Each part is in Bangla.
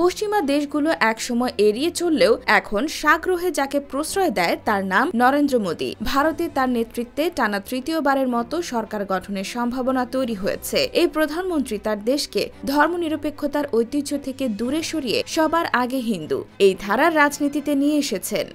পশ্চিমা দেশগুলো একসময় এড়িয়ে চললেও এখন সাগ্রহে যাকে প্রশ্রয় দেয় তার নাম নরেন্দ্র মোদী। ভারতে তার নেতৃত্বে টানা তৃতীয়বারের মতো সরকার গঠনের সম্ভাবনা তৈরি হয়েছে। এই প্রধানমন্ত্রী তার দেশকে ধর্মনিরপেক্ষতার ঐতিহ্য থেকে দূরে সরিয়ে সবার আগে হিন্দু এই ধারার রাজনীতিতে নিয়ে এসেছেন।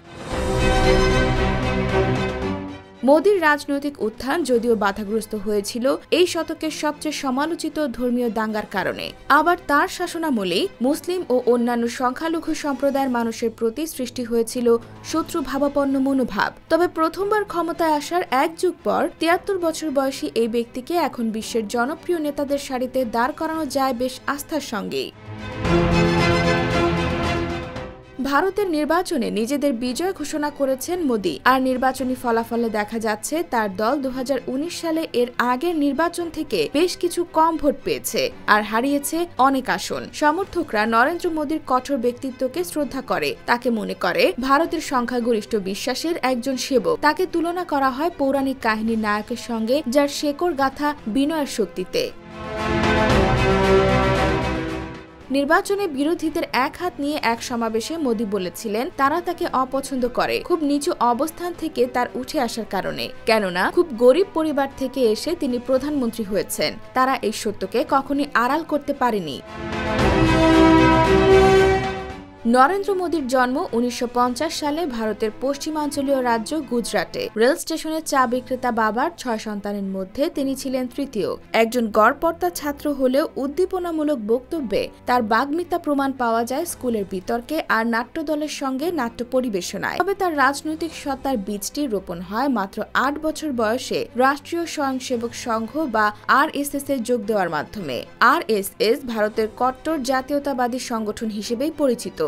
মোদীর রাজনৈতিক উত্থান যদিও বাধাগ্রস্ত হয়েছিল এই শতকের সবচেয়ে সমালোচিত ধর্মীয় দাঙ্গার কারণে, আবার তার শাসনামলেই মুসলিম ও অন্যান্য সংখ্যালঘু সম্প্রদায়ের মানুষের প্রতি সৃষ্টি হয়েছিল শত্রুভাবাপন্ন মনোভাব। তবে প্রথমবার ক্ষমতায় আসার এক যুগ পর ৭৩ বছর বয়সী এই ব্যক্তিকে এখন বিশ্বের জনপ্রিয় নেতাদের সারিতে দাঁড় করানো যায় বেশ আস্থার সঙ্গেই। ভারতের নির্বাচনে নিজেদের বিজয় ঘোষণা করেছেন মোদী, আর নির্বাচনী ফলাফলে দেখা যাচ্ছে তার দল ২০১৯ সালে এর আগের নির্বাচন থেকে বেশ কিছু কম ভোট পেয়েছে আর হারিয়েছে অনেক আসন। সমর্থকরা নরেন্দ্র মোদীর কঠোর ব্যক্তিত্বকে শ্রদ্ধা করে, তাকে মনে করে ভারতের সংখ্যাগরিষ্ঠ বিশ্বাসের একজন সেবক। তাকে তুলনা করা হয় পৌরাণিক কাহিনীর নায়কের সঙ্গে, যার শেকড় গাথা বিনয়ের শক্তিতে। নির্বাচনে বিরোধীদের এক হাত নিয়ে এক সমাবেশে মোদী বলেছিলেন তারা তাকে অপছন্দ করে খুব নিচু অবস্থান থেকে তার উঠে আসার কারণে, কেননা খুব গরিব পরিবার থেকে এসে তিনি প্রধানমন্ত্রী হয়েছেন। তারা এই সত্যকে কখনোই আড়াল করতে পারেনি। নরেন্দ্র মোদীর জন্ম ১৯৫০ সালে ভারতের পশ্চিমাঞ্চলীয় রাজ্য গুজরাটে। রেল স্টেশনের চা বিক্রেতা বাবার ৬ সন্তানের মধ্যে তিনি ছিলেন তৃতীয়। একজন গড়পড়তা ছাত্র হলেও উদ্দীপনামূলক বক্তব্যে তার বাগ্মিতা প্রমাণ পাওয়া যায় স্কুলের বিতর্কে আর নাট্যদলের সঙ্গে নাট্য পরিবেশনায়। তবে তার রাজনৈতিক সত্তার বীজটি রোপণ হয় মাত্র ৮ বছর বয়সে রাষ্ট্রীয় স্বয়ংসেবক সংঘ বা RSS এ যোগ দেওয়ার মাধ্যমে। RSS ভারতের কট্টর জাতীয়তাবাদী সংগঠন হিসেবেই পরিচিত।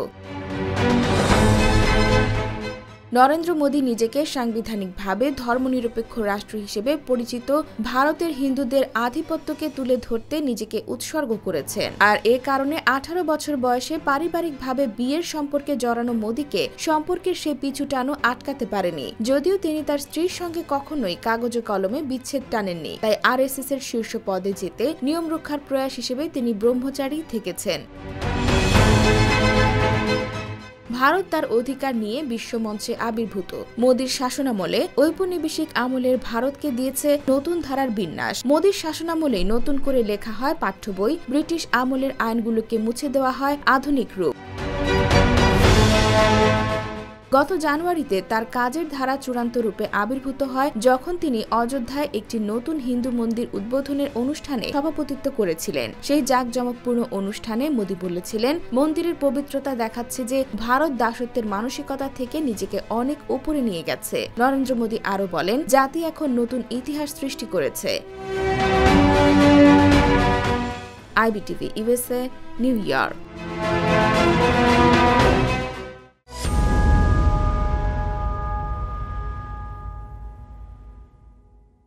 নরেন্দ্র মোদী নিজেকে সাংবিধানিকভাবে ধর্মনিরপেক্ষ রাষ্ট্র হিসেবে পরিচিত ভারতের হিন্দুদের আধিপত্যকে তুলে ধরতে নিজেকে উৎসর্গ করেছেন, আর এ কারণে ১৮ বছর বয়সে পারিবারিকভাবে বিয়ের সম্পর্কে জড়ানো মোদীকে সম্পর্কের সে পিছু টানো আটকাতে পারেনি। যদিও তিনি তার স্ত্রীর সঙ্গে কখনোই কাগজে কলমে বিচ্ছেদ টানেননি, তাই RSS এর শীর্ষ পদে যেতে নিয়ম রক্ষার প্রয়াস হিসেবে তিনি ব্রহ্মচারী থেকেছেন। ভারত তার অধিকার নিয়ে বিশ্বমঞ্চে আবির্ভূত। মোদীর শাসনামলে ঔপনিবেশিক আমলের ভারতকে দিয়েছে নতুন ধারার বিন্যাস। মোদীর শাসনামলেই নতুন করে লেখা হয় পাঠ্য বই, ব্রিটিশ আমলের আইনগুলোকে মুছে দেওয়া হয় আধুনিক রূপ। গত জানুয়ারিতে তার কাজের ধারা চূড়ান্ত রূপে আবির্ভূত হয় যখন তিনি অযোধ্যায় একটি নতুন হিন্দু মন্দির উদ্বোধনের অনুষ্ঠানে সভাপতিত্ব করেছিলেন। সেই জাঁকজমকপূর্ণ অনুষ্ঠানে মোদী বলেছিলেন, মন্দিরের পবিত্রতা দেখাচ্ছে যে ভারত দাসত্বের মানসিকতা থেকে নিজেকে অনেক উপরে নিয়ে গেছে। নরেন্দ্র মোদী আরও বলেন, জাতি এখন নতুন ইতিহাস সৃষ্টি করেছে। IBTV USA, new York.